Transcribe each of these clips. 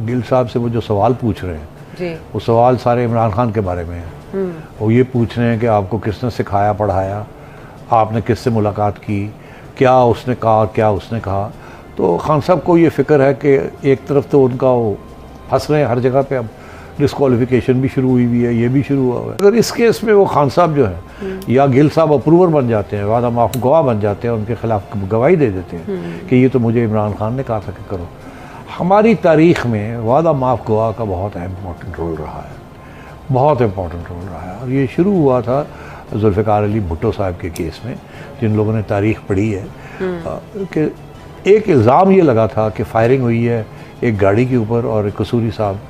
गिल साहब से वो जो सवाल पूछ रहे हैं जी, वो सवाल सारे इमरान खान के बारे में हैं। वो ये पूछ रहे हैं कि आपको किसने सिखाया पढ़ाया, आपने किससे मुलाकात की, क्या उसने कहा, क्या उसने कहा। तो खान साहब को ये फ़िक्र है कि एक तरफ तो उनका वो फंस रहे हैं हर जगह पे, अब डिस्क्वालिफिकेशन भी शुरू हुई हुई है, ये भी शुरू हुआ है। अगर इस केस में वो खान साहब जो है या गिल साहब अप्रूवर बन जाते हैं, वादा माफ गवाह बन जाते हैं, उनके खिलाफ गवाही दे देते हैं कि ये तो मुझे इमरान खान ने कहा था कि करो। हमारी तारीख़ में वादा माफ गवाह का बहुत इम्पोर्टेंट रोल रहा है, बहुत इम्पोर्टेंट रोल रहा है। और ये शुरू हुआ था जुल्फ़िकार अली भुट्टो साहब के केस में, जिन लोगों ने तारीख़ पढ़ी है कि एक इल्ज़ाम ये लगा था कि फायरिंग हुई है एक गाड़ी के ऊपर और कसूरी साहब,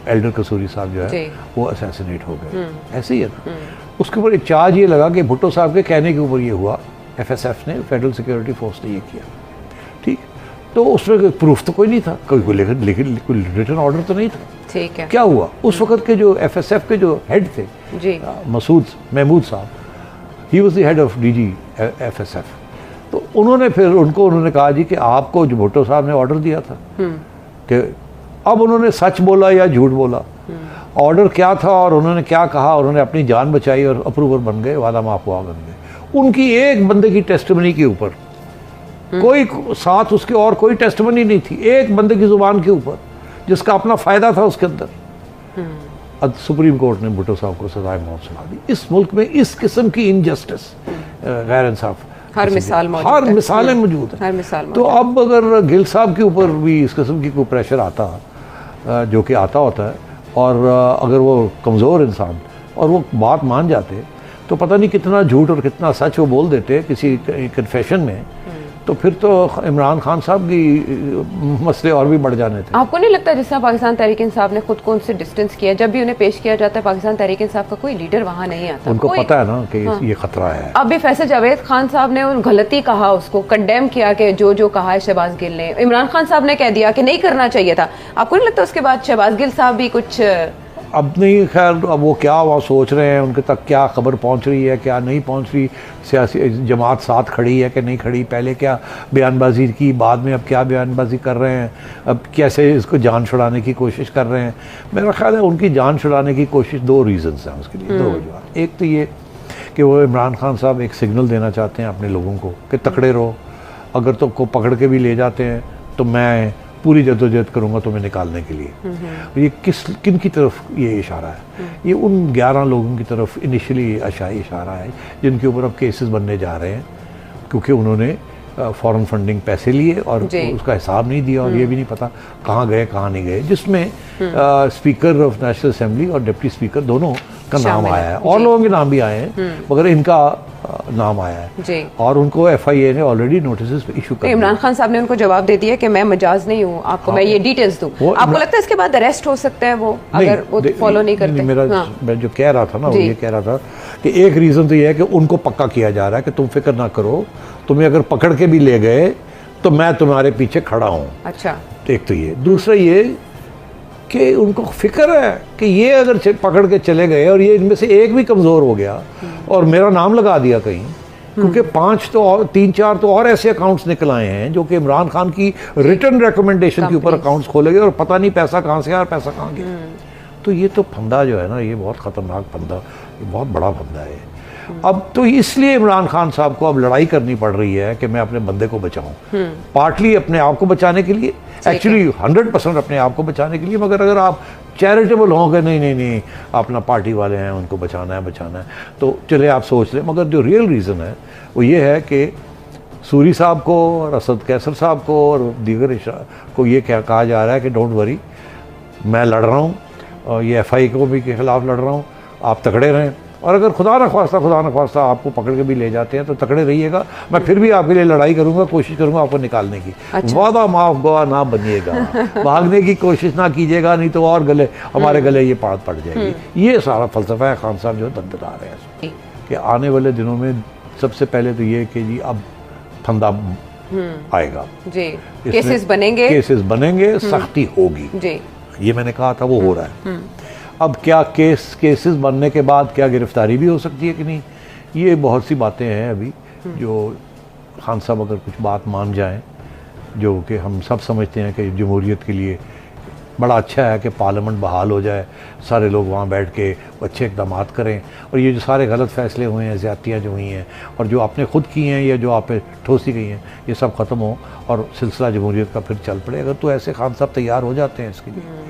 एल्डर कसूरी साहब जो है वो असैसिनेट हो गए। ऐसे ही है ना। उसके ऊपर एक चार्ज ये लगा कि भुट्टो साहब के कहने के ऊपर ये हुआ, FSF ने, फेडरल सिक्योरिटी फोर्स ने ये किया। ठीक, तो उसमें प्रूफ तो कोई नहीं था, कोई रिटन ऑर्डर तो नहीं था। ठीक है। क्या हुआ उस वक्त के जो FSF के जो हेड थे जी, महमूद साहब, he was the head of DG FSF। तो उन्होंने फिर उन्होंने कहा जी कि आपको जो भुट्टो साहब ने ऑर्डर दिया था कि, अब उन्होंने सच बोला या झूठ बोला, ऑर्डर क्या था और उन्होंने क्या कहा, उन्होंने अपनी जान बचाई और अप्रूवर बन गए, वादा माफ हुआ बन गए। उनकी एक बंदे की टेस्टिमनी के ऊपर, कोई साथ उसके और कोई टेस्टिमनी नहीं थी, एक बंदे की जुबान के ऊपर जिसका अपना फायदा था उसके अंदर। अब सुप्रीम कोर्ट ने भुट्टो साहब को सजाए मौत सुना दी। इस मुल्क में इस किस्म की इनजस्टिस, गैर इंसाफ, हर मिसाल मौजूद है, हर मिसालें मौजूद हैं। हर मिसाल तो अब अगर गिल साहब के ऊपर भी इस किस्म की कोई प्रेशर आता, जो कि आता होता है, और अगर वो कमज़ोर इंसान और वो बात मान जाते, तो पता नहीं कितना झूठ और कितना सच वो बोल देते किसी कन्फेशन में, तो फिर तो इमरान खान साहब की मसले और भी बढ़ जाने थे। आपको नहीं लगता जिस तरह पाकिस्तान तहरीक इंसाफ ने खुद को उनसे डिस्टेंस किया, जब भी उन्हें पेश किया जाता है पाकिस्तान तहरीक इंसाफ का कोई लीडर वहाँ नहीं आता, उनको पता है ना कि ये खतरा है। अब भी फैसल जावेद खान साहब ने उन गलती कहा, उसको कंडेम किया कि जो कहा है शहबाज गिल ने, इमरान खान साहब ने कह दिया कि नहीं करना चाहिए था। आपको नहीं लगता उसके बाद शहबाज गिल साहब भी कुछ अब नहीं, खैर अब वो क्या वहाँ सोच रहे हैं, उनके तक क्या खबर पहुँच रही है, क्या नहीं पहुँच रही, सियासी जमात साथ खड़ी है कि नहीं खड़ी, पहले क्या बयानबाजी की, बाद में अब क्या बयानबाजी कर रहे हैं, अब कैसे इसको जान छुड़ाने की कोशिश कर रहे हैं। मेरा ख्याल है उनकी जान छुड़ाने की कोशिश, दो रीज़न्स हैं उसके लिए, दो वजह। एक तो ये कि वो इमरान खान साहब एक सिग्नल देना चाहते हैं अपने लोगों को कि तकड़े रहो, अगर तो को पकड़ के भी ले जाते हैं तो मैं पूरी जद्दोजहद करूँगा तुम्हें निकालने के लिए। ये किन की तरफ ये इशारा है? ये उन 11 लोगों की तरफ इनिशियली इशारा है जिनके ऊपर अब केसेस बनने जा रहे हैं, क्योंकि उन्होंने फॉरेन फंडिंग पैसे लिए और उसका हिसाब नहीं दिया, और ये भी नहीं पता कहाँ गए कहाँ नहीं गए, जिसमें स्पीकर ऑफ नेशनल असेंबली और डिप्टी स्पीकर दोनों का नाम आया है, और लोगों के नाम भी आए हैं, मगर इनका नाम आया है। और उनको FIA ने ऑलरेडी नोटिस इशू कर, इमरान खान साहब ने उनको जवाब दे दिया कि मैं मजाज नहीं हूँ, आपको मैं ये डिटेल्स दूँ। आपको लगता है इसके बाद अरेस्ट हो सकते हैं वो, अगर वो फॉलो नहीं करते? मैं जो कह रहा था ना, वो ये कह रहा था कि एक रीज़न तो ये है कि उनको पक्का किया जा रहा है कि तुम फिक्र ना करो, तुम्हें अगर पकड़ के भी ले गए तो मैं तुम्हारे पीछे खड़ा हूँ। अच्छा, एक तो ये, दूसरा ये कि उनको फिक्र है कि ये अगर पकड़ के चले गए और ये इनमें से एक भी कमज़ोर हो गया और मेरा नाम लगा दिया कहीं, क्योंकि 5 तो और 3-4 तो और ऐसे अकाउंट्स निकल आए हैं जो कि इमरान खान की रिटर्न रिकमेंडेशन के ऊपर अकाउंट्स खोले गए और पता नहीं पैसा कहाँ से आया और पैसा कहाँ गया। तो ये तो फंदा जो है ना, ये बहुत ख़तरनाक फंदा, ये बहुत बड़ा फंदा है। अब तो इसलिए इमरान खान साहब को अब लड़ाई करनी पड़ रही है कि मैं अपने बंदे को बचाऊं, पार्टली अपने आप को बचाने के लिए, एक्चुअली 100% अपने आप को बचाने के लिए। मगर अगर आप चैरिटेबल होंगे, नहीं अपना पार्टी वाले हैं उनको बचाना है, तो चले आप सोच लें, मगर जो रियल रीज़न है वो ये है कि सूरी साहब को और असद कैसर साहब को और दीगर को ये क्या कहा जा रहा है कि डोंट वरी, मैं लड़ रहा हूँ, और ये FI को भी के खिलाफ लड़ रहा हूँ, आप तकड़े रहें, और अगर खुदा न ख्वास्ता आपको पकड़ के भी ले जाते हैं तो तकड़े रहिएगा, मैं फिर भी आपके लिए लड़ाई करूंगा, कोशिश करूंगा आपको निकालने की। अच्छा। वादा माफ गवाह ना बनिएगा, भागने की कोशिश ना कीजिएगा, नहीं तो और हमारे गले ये पड़ जाएगी। ये सारा फलसफा है खान साहब जो दंददार है कि आने वाले दिनों में सबसे पहले तो ये कि जी अब फंदा आएगा जी, केसेस बनेंगे, सख्ती होगी जी, ये मैंने कहा था, वो हो रहा है। अब क्या केसेस बनने के बाद क्या गिरफ्तारी भी हो सकती है कि नहीं, ये बहुत सी बातें हैं अभी, जो खान साहब अगर कुछ बात मान जाएं जो कि हम सब समझते हैं कि जमहूरियत के लिए बड़ा अच्छा है कि पार्लियामेंट बहाल हो जाए, सारे लोग वहाँ बैठ के अच्छे इक़दाम करें, और ये जो सारे गलत फ़ैसले हुए हैं, ज़्यादतियाँ जो हुई हैं और जो आपने ख़ुद की हैं या जो आप पे ठोसी गई हैं, ये सब ख़त्म हो और सिलसिला जमहूरियत का फिर चल पड़े। अगर तो ऐसे खान साहब तैयार हो जाते हैं इसके लिए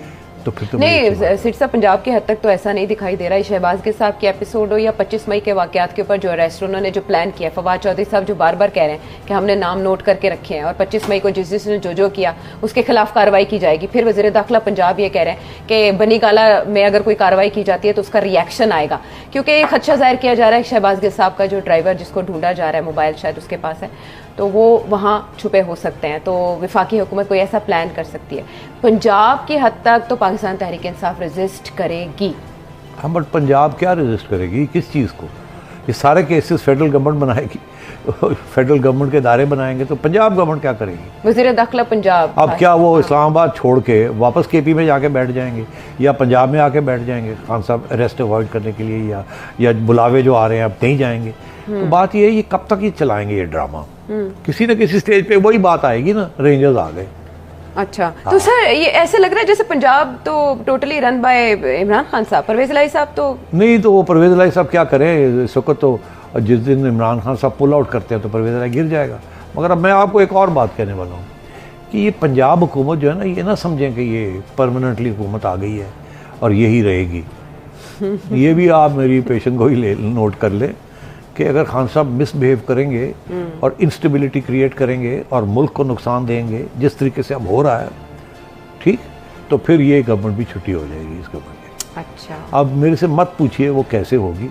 तो फिर तो नहीं, सिट साहब पंजाब के हद तक तो ऐसा नहीं दिखाई दे रहा है। शहबाज गिल साहब के एपिसोड हो या 25 मई के वाकयात के ऊपर जो अरेस्ट उन्होंने जो प्लान किया, फवाद चौधरी साहब जो बार बार कह रहे हैं कि हमने नाम नोट करके रखे हैं और 25 मई को जिसने जो किया उसके खिलाफ कार्रवाई की जाएगी। फिर वज़ीर दाखिला पंजाब ये कह रहे हैं कि बनी गाला में अगर कोई कार्रवाई की जाती है तो उसका रिएक्शन आएगा, क्योंकि एक खदशा जाहिर किया जा रहा है शहबाज गिल साहब का जो ड्राइवर जिसको ढूंढा जा रहा है, मोबाइल शायद उसके पास है, तो वो वहाँ छुपे हो सकते हैं। तो वफाकी हुकूमत कोई ऐसा प्लान कर सकती है। पंजाब की हद तक तो पाकिस्तान तहरीक इंसाफ रेजिस्ट करेगी। हाँ, बट पंजाब क्या रेजिस्ट करेगी, किस चीज़ को? ये सारे केसेस फेडरल गवर्नमेंट बनाएगी, फेडरल गवर्नमेंट के दायरे बनाएंगे तो पंजाब गवर्नमेंट क्या करेगी? वज़ीर दाखिला पंजाब अब क्या वो इस्लामाबाद छोड़ के वापस केपी में जाके बैठ जाएंगे या पंजाब में आके बैठ जाएंगे खान साहब अरेस्ट अवॉइड करने के लिए, या बुलावे जो आ रहे हैं अब नहीं जाएंगे? तो बात ये है, ये कब तक ये चलाएंगे ये ड्रामा? किसी न किसी स्टेज पे वही बात आएगी ना, रेंजर्स आ गए। अच्छा, तो सर ये ऐसे लग रहा है जैसे पंजाब तो totally run by Imran Khan साहब, परवेज़ इलाही साहब तो नहीं। तो वो परवेज़ इलाही साहब क्या करें इस वक्त? तो जिस दिन इमरान खान साहब पुल आउट करते हैं तो परवेज़ इलाही गिर जाएगा। मगर अब मैं आपको एक और बात कहने वाला हूँ कि ये पंजाब हुकूमत जो है ना, ये ना समझें कि ये परमानेंटली हुकूमत आ गई है और यही रहेगी। ये भी आप मेरी पेशेंट को ही नोट कर लें कि अगर खान साहब मिसबिहेव करेंगे और इंस्टेबिलिटी क्रिएट करेंगे और मुल्क को नुकसान देंगे जिस तरीके से अब हो रहा है, ठीक, तो फिर ये गवर्नमेंट भी छुट्टी हो जाएगी इस गवर्नमेंट की। अच्छा, अब मेरे से मत पूछिए वो कैसे होगी,